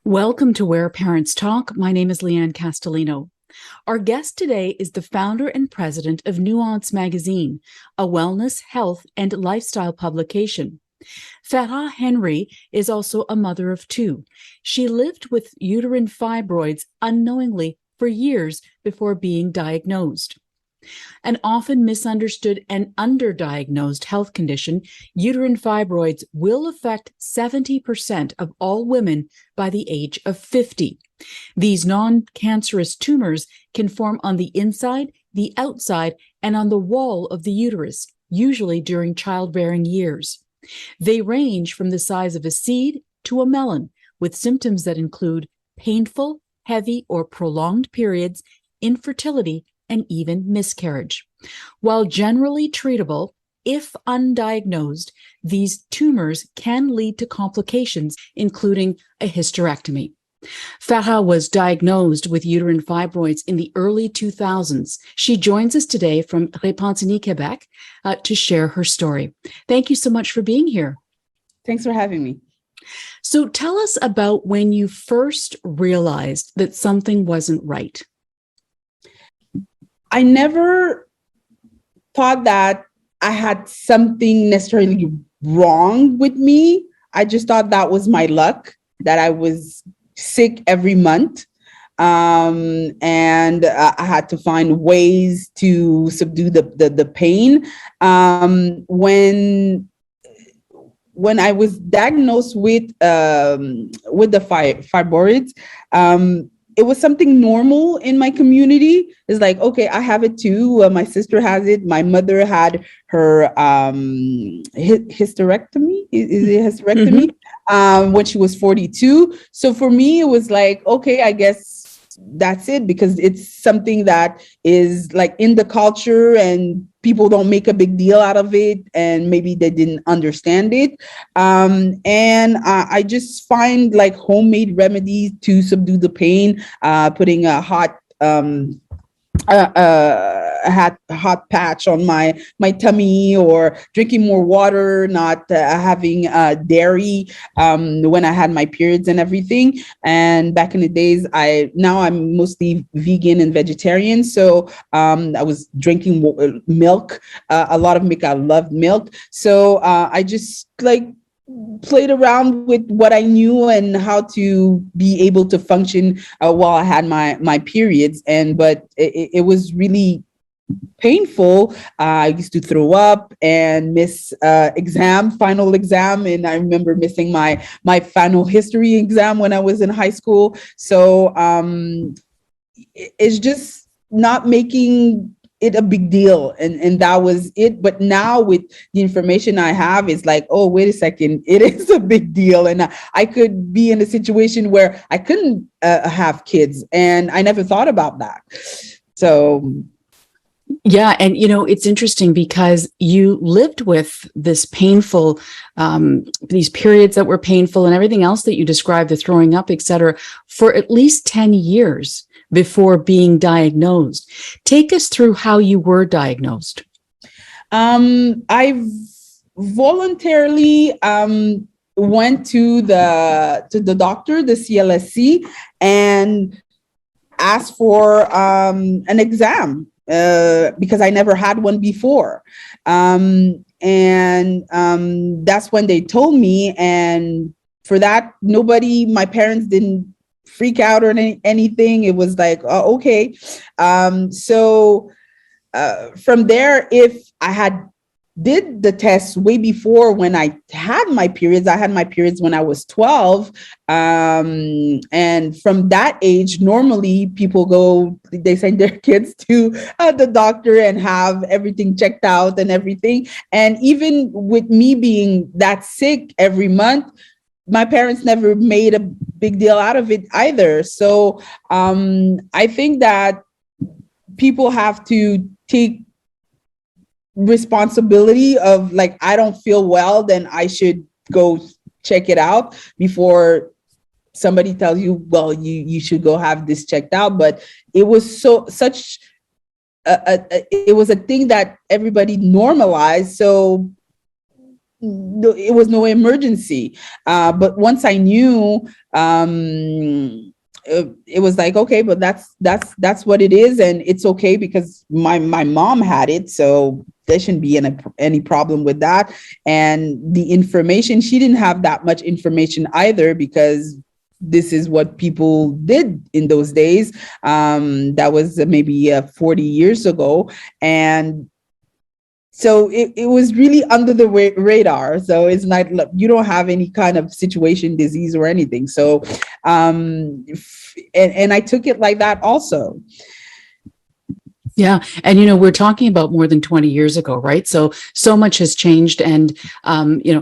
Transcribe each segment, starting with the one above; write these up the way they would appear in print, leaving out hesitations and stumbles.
Welcome to Where Parents Talk. My name is Lianne Castelino. Our guest today is the founder and president of Nuances Magazine, a wellness, health, and lifestyle publication. Phara Henry is also a mother of two. She lived with uterine fibroids unknowingly for years before being diagnosed. An often misunderstood and underdiagnosed health condition, uterine fibroids will affect 70% of all women by the age of 50. These non-cancerous tumors can form on the inside, the outside, and on the wall of the uterus, usually during childbearing years. They range from the size of a seed to a melon, with symptoms that include painful, heavy, or prolonged periods, infertility, and even miscarriage. While generally treatable, if undiagnosed, these tumors can lead to complications, including a hysterectomy. Phara was diagnosed with uterine fibroids in the early 2000s. She joins us today from Reproductive, Quebec, to share her story. Thank you so much for being here. Thanks for having me. So tell us about when you first realized that something wasn't right. I never thought that I had something necessarily wrong with me. I just thought that was my luck, that I was sick every month. And I had to find ways to subdue the pain. When I was diagnosed with the fibroids, it was something normal in my community. It's like, okay, I have it too. My sister has it. My mother had her hysterectomy. Is it hysterectomy? When she was 42. So for me, it was like, okay, I guess that's it, because it's something that is like in the culture and people don't make a big deal out of it, and maybe they didn't understand it. And I just find like homemade remedies to subdue the pain, putting a hot hot patch on my tummy, or drinking more water, not having dairy when I had my periods and everything. And back in the days, now I'm mostly vegan and vegetarian. So I was drinking milk, a lot of milk. I loved milk. So I just played around with what I knew and how to be able to function while I had my periods. But it was really painful. I used to throw up and miss final exam. And I remember missing my final history exam when I was in high school. So it's just not making it a big deal, and that was it. But now with the information I have, it's like, oh, wait a second, it is a big deal, and I could be in a situation where I couldn't have kids, and I never thought about that. So yeah, and it's interesting because you lived with this painful, these periods that were painful and everything else that you described, the throwing up, etc., for at least 10 years before being diagnosed. Take us through how you were diagnosed. I voluntarily went to the doctor, the CLSC, and asked for an exam because I never had one before. And that's when they told me. And for that, my parents didn't freak out or anything. It was like, oh, okay. So from there, if I did the test way before when I had my periods when I was 12. And from that age, normally they send their kids to the doctor and have everything checked out and everything. And even with me being that sick every month, my parents never made a big deal out of it either. So I think that people have to take responsibility of, like, I don't feel well, then I should go check it out before somebody tells you, well, you should go have this checked out. But it was it was a thing that everybody normalized. So it was no emergency. But once I knew, it was like, okay, but that's what it is, and it's okay because my mom had it, so there shouldn't be any problem with that. And the information, she didn't have that much information either, because this is what people did in those days. That was maybe 40 years ago. And so it was really under the radar. So it's not, you don't have any kind of situation, disease or anything. So, and I took it like that also. Yeah. And, we're talking about more than 20 years ago, right? So much has changed, and,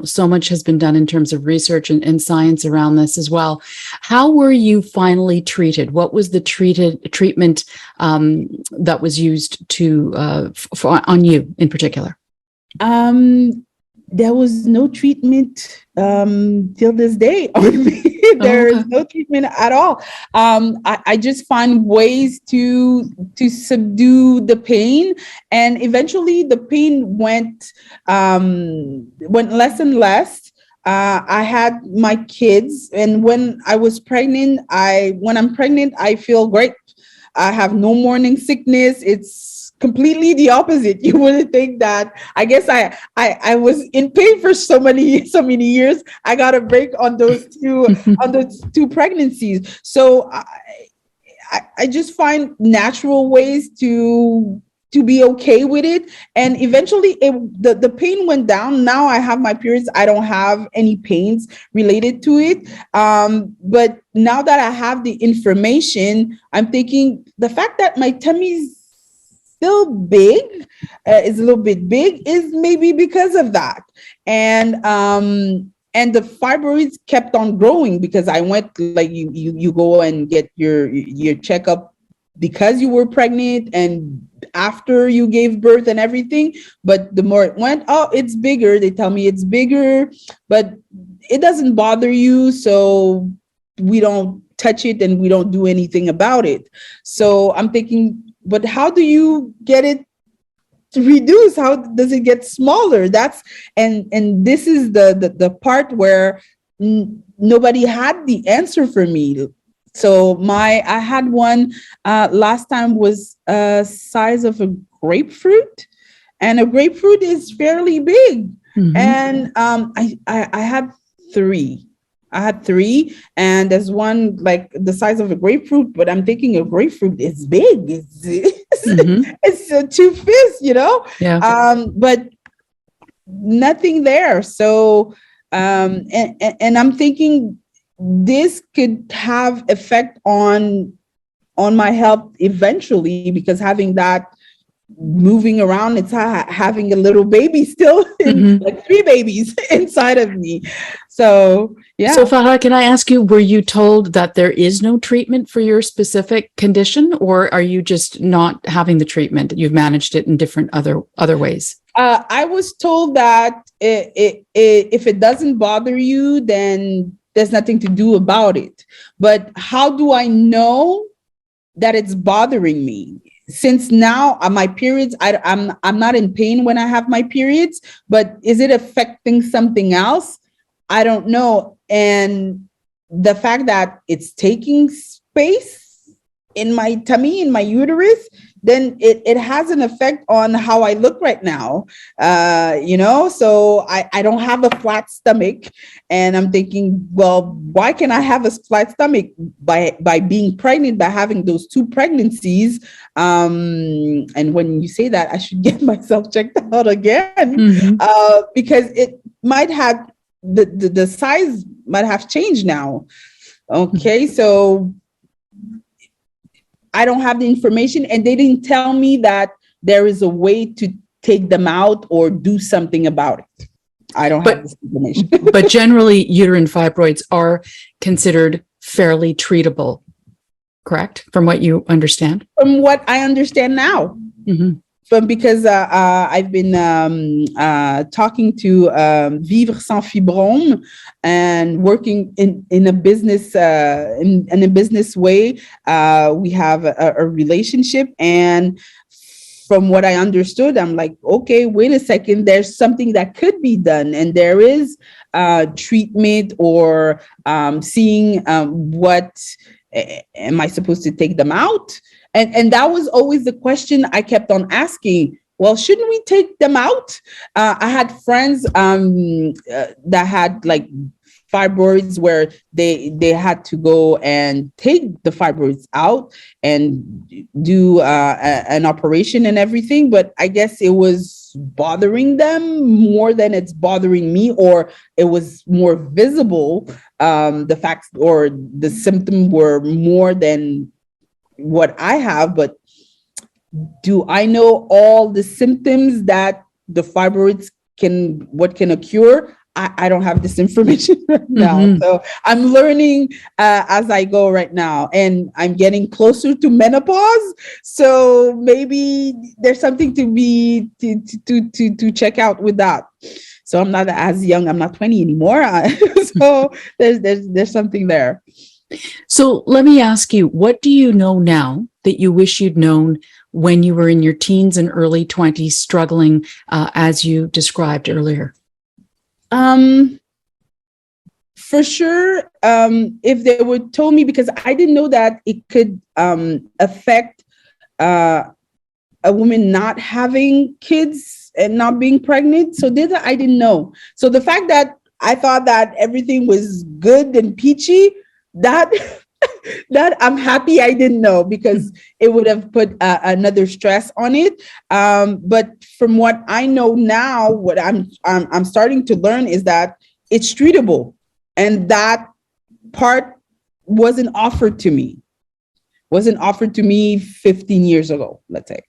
so much has been done in terms of research and science around this as well. How were you finally treated? What was the treatment that was used on you in particular? There was no treatment till this day on me. There's no treatment at all. I just find ways to subdue the pain, and eventually the pain went less and less. I had my kids, and when I was pregnant, when I'm pregnant, I feel great. I have no morning sickness. It's completely the opposite. You wouldn't think that. I guess I was in pain for so many years. I got a break on those two pregnancies. So I just find natural ways to be okay with it. And eventually the pain went down. Now I have my periods. I don't have any pains related to it. But now that I have the information, I'm thinking the fact that my tummy's still big, is a little bit big, is maybe because of that. And the fibroids kept on growing, because I went, like you go and get your checkup because you were pregnant and after you gave birth and everything. But the more it went, oh, it's bigger. They tell me it's bigger, but it doesn't bother you. So we don't touch it and we don't do anything about it. So I'm thinking, but how do you get it to reduce? How does it get smaller? And this is the part where nobody had the answer for me. So I had one last time was size of a grapefruit, and a grapefruit is fairly big. Mm-hmm. And I had three. And there's one like the size of a grapefruit, but I'm thinking a grapefruit is big. It's 2 fists, Yeah. But nothing there. So and I'm thinking this could have effect on my health eventually, because having that moving around, it's having a little baby still, like 3 babies inside of me. So yeah. So Phara, can I ask you, were you told that there is no treatment for your specific condition, or are you just not having the treatment? You've managed it in different other ways? I was told that if it doesn't bother you, then there's nothing to do about it. But how do I know that it's bothering me? Since now my periods, I'm not in pain when I have my periods, but is it affecting something else? I don't know. And the fact that it's taking space in my tummy, in my uterus, then it has an effect on how I look right now. So I don't have a flat stomach, and I'm thinking, well, why can I have a flat stomach? By being pregnant, by having those 2 pregnancies. And when you say that, I should get myself checked out again, because it might have the size might have changed now. Okay, so I don't have the information, and they didn't tell me that there is a way to take them out or do something about it. I don't have this information. But generally, uterine fibroids are considered fairly treatable, correct? From what you understand? From what I understand now. Mm-hmm. Because I've been talking to Vivre Sans Fibrome and working in a business in a business way. We have a relationship, and from what I understood, I'm like, okay, wait a second, there's something that could be done, and there is treatment or seeing what am I supposed to take them out? And that was always the question I kept on asking. Well, shouldn't we take them out? I had friends that had like fibroids where they had to go and take the fibroids out and do an operation and everything. But I guess it was bothering them more than it's bothering me, or it was more visible. The facts or the symptom were more than what I have. But do I know all the symptoms that the fibroids can occur? I don't have this information right now. Mm-hmm. So I'm learning as I go right now, and I'm getting closer to menopause. So maybe there's something to be to check out with that. So I'm not as young. I'm not 20 anymore. So there's something there. So let me ask you, what do you know now that you wish you'd known when you were in your teens and early 20s struggling, as you described earlier? For sure, if they would told me, because I didn't know that it could affect a woman not having kids and not being pregnant. So this I didn't know. So the fact that I thought that everything was good and peachy, that that I'm happy I didn't know, because it would have put another stress on it. But from what I know now, what I'm starting to learn is that it's treatable, and that part wasn't offered to me. 15 years ago, let's say.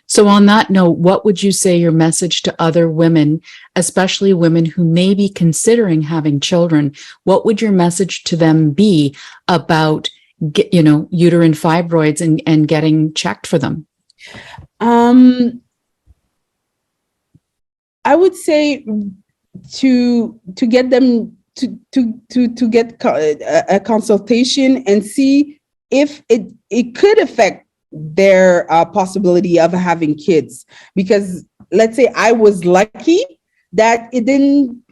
So on that note, what would you say your message to other women, especially women who may be considering having children, what would your message to them be about, uterine fibroids and getting checked for them? I would say to get them to get a consultation and see if it could affect their possibility of having kids. Because let's say I was lucky that it didn't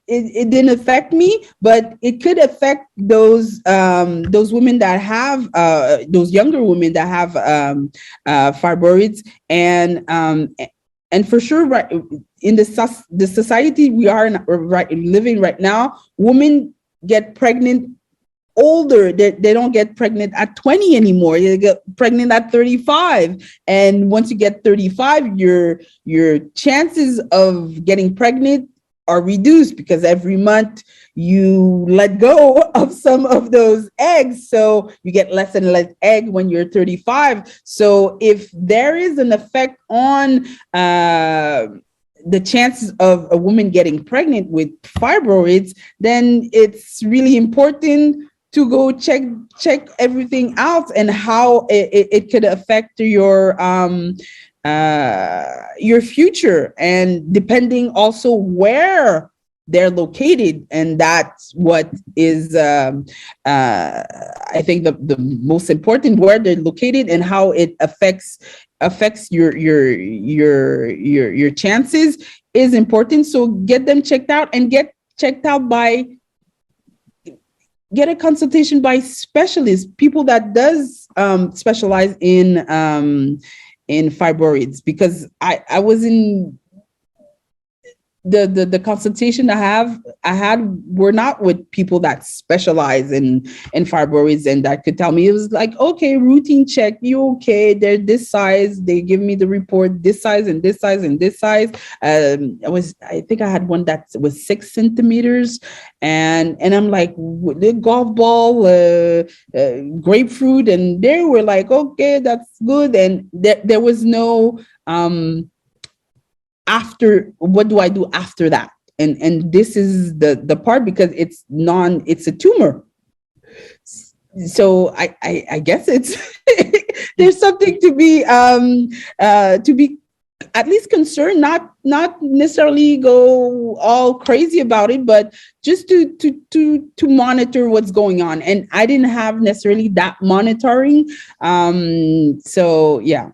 affect me, but it could affect those women that have those younger women that have fibroids, and for sure, right, in the society we are living right now, women get pregnant older. They don't get pregnant at 20 anymore. They get pregnant at 35. And once you get 35, your chances of getting pregnant are reduced, because every month you let go of some of those eggs. So you get less and less egg when you're 35. So if there is an effect on the chances of a woman getting pregnant with fibroids, then it's really important to go check everything out, and how it could affect your future, and depending also where they're located. And that's what is I think the most important, where they're located and how it affects your chances is important. So get them checked out, and get checked out get a consultation by specialists, people that does specialize in fibroids, because I was in the consultation I had were not with people that specialize in fibroids, and that could tell me. It was like, okay, routine check, you okay, they're this size, they give me the report, this size and this size and this size. I think I had one that was 6 centimeters, and I'm like, the golf ball, grapefruit, and they were like, okay, that's good. And there was no after, what do I do after that? And this is the part, because it's a tumor. So I guess it's there's something to be at least concerned, not necessarily go all crazy about it, but just to monitor what's going on. And I didn't have necessarily that monitoring. So yeah.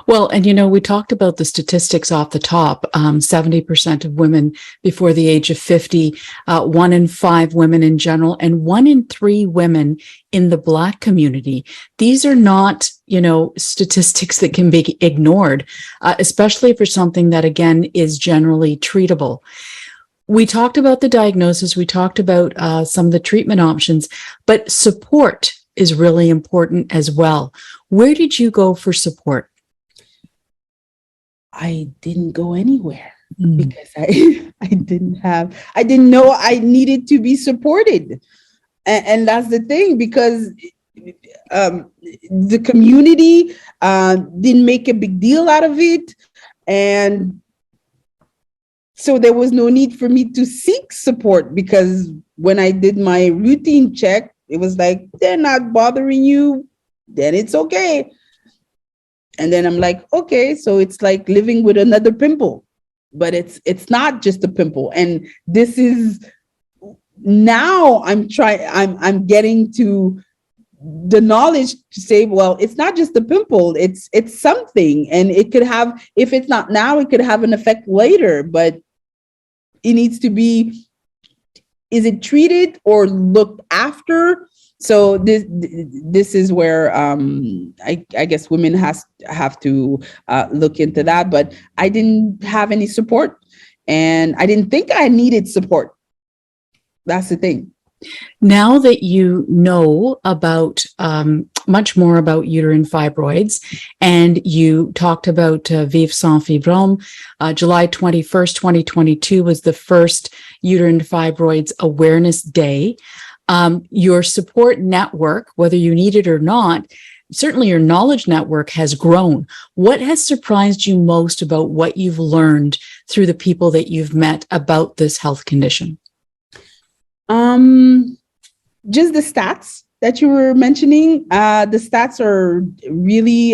Well, and we talked about the statistics off the top. 70% of women before the age of 50, 1 in 5 women in general, and 1 in 3 women in the Black community. These are not, statistics that can be ignored, especially for something that, again, is generally treatable. We talked about the diagnosis. We talked about some of the treatment options, but support is really important as well. Where did you go for support? I didn't go anywhere because I didn't know I needed to be supported. And that's the thing, because the community didn't make a big deal out of it. And so there was no need for me to seek support, because when I did my routine check, it was like, they're not bothering you, then it's okay. And then I'm like, okay, so it's like living with another pimple, but it's not just a pimple. And this is now I'm getting to the knowledge to say, well, it's not just a pimple, it's something, and it could have, if it's not now, it could have an effect later, but it needs to be, is it treated or looked after? So this is where I guess women have to look into that. But I didn't have any support, and I didn't think I needed support. That's the thing. Now that you know about much more about uterine fibroids, and you talked about Vivre Sans Fibromes, July 21st, 2022 was the first Uterine Fibroids Awareness Day. Your support network, whether you need it or not, certainly your knowledge network has grown. What has surprised you most about what you've learned through the people that you've met about this health condition? Just the stats that you were mentioning. The stats are really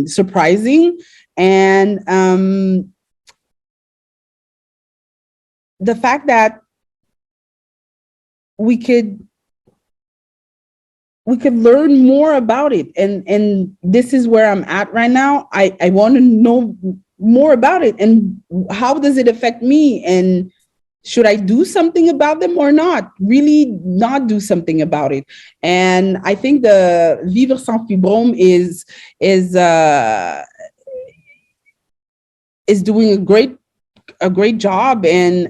surprising. And the fact that we could learn more about it. And this is where I'm at right now. I want to know more about it, and how does it affect me, and should I do something about them or not? Really not do something about it. And I think the Vivre Sans Fibromes is doing a great job, and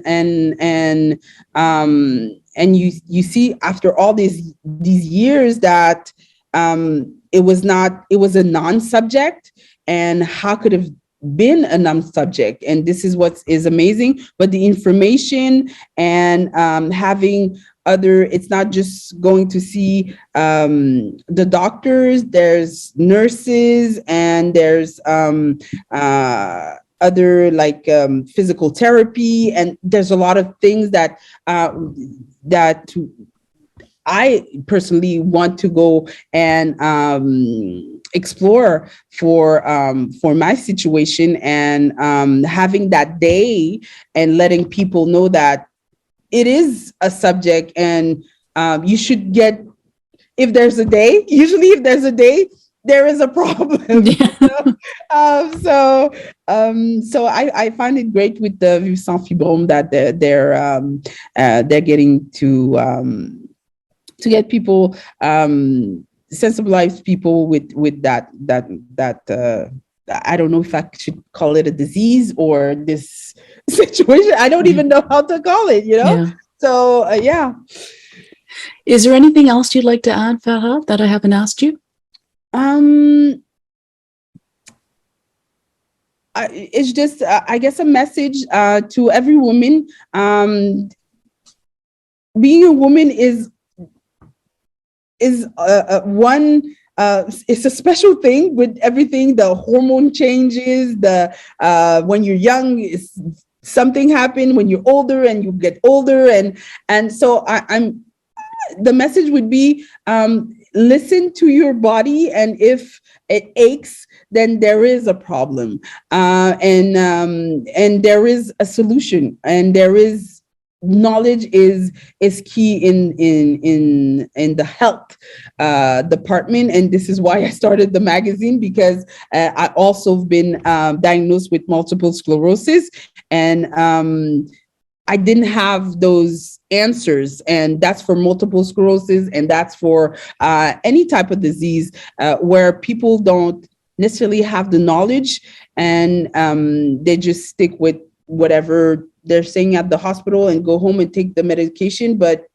you see after all these years that it was a non-subject, and how could have been a non-subject. And this is what is amazing. But the information and having it's not just going to see the doctors, there's nurses, and there's other like physical therapy, and there's a lot of things that I personally want to go and explore for my situation, and having that day and letting people know that it is a subject, and you should get, if there's a day, usually if there's a day, there is a problem. So I find it great with the Vivre Sans Fibromes that they're getting to get people, sensibilize people with that I don't know if I should call it a disease or this situation. I don't even know how to call it, Yeah. So yeah. Is there anything else you'd like to add, Phara, that I haven't asked you? It's just, I guess, a message to every woman. Being a woman is one. It's a special thing with everything. The hormone changes. When you're young, something happened. When you're older, and you get older, and so the message would be, listen to your body, and if it aches, then there is a problem, and there is a solution, and there is knowledge is key in the health department, and this is why I started the magazine, because I also have been diagnosed with multiple sclerosis, and I didn't have those answers, and that's for multiple sclerosis, and that's for any type of disease where people don't necessarily have the knowledge, and they just stick with whatever they're saying at the hospital and go home and take the medication. But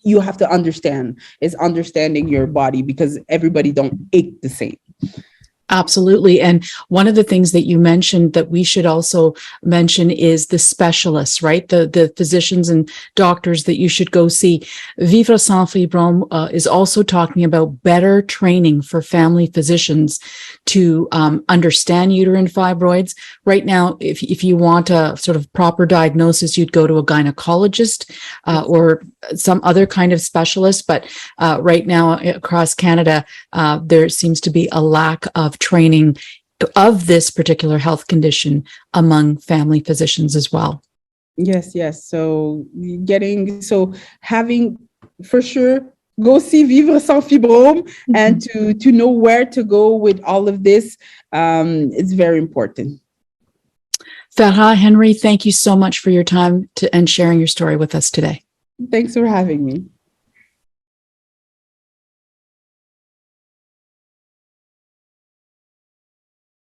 you have to understand, is understanding your body, because everybody don't ache the same. Absolutely. And one of the things that you mentioned that we should also mention is the specialists, right? The physicians and doctors that you should go see. Vivre Sans Fibromes is also talking about better training for family physicians to understand uterine fibroids. Right now, if you want a sort of proper diagnosis, you'd go to a gynecologist or some other kind of specialist. But right now across Canada, there seems to be a lack of training of this particular health condition among family physicians as well. Yes. So having, for sure, go see Vivre Sans Fibromes, and to know where to go with all of this, it's very important. Phara Henry, thank you so much for your time and sharing your story with us today. Thanks for having me.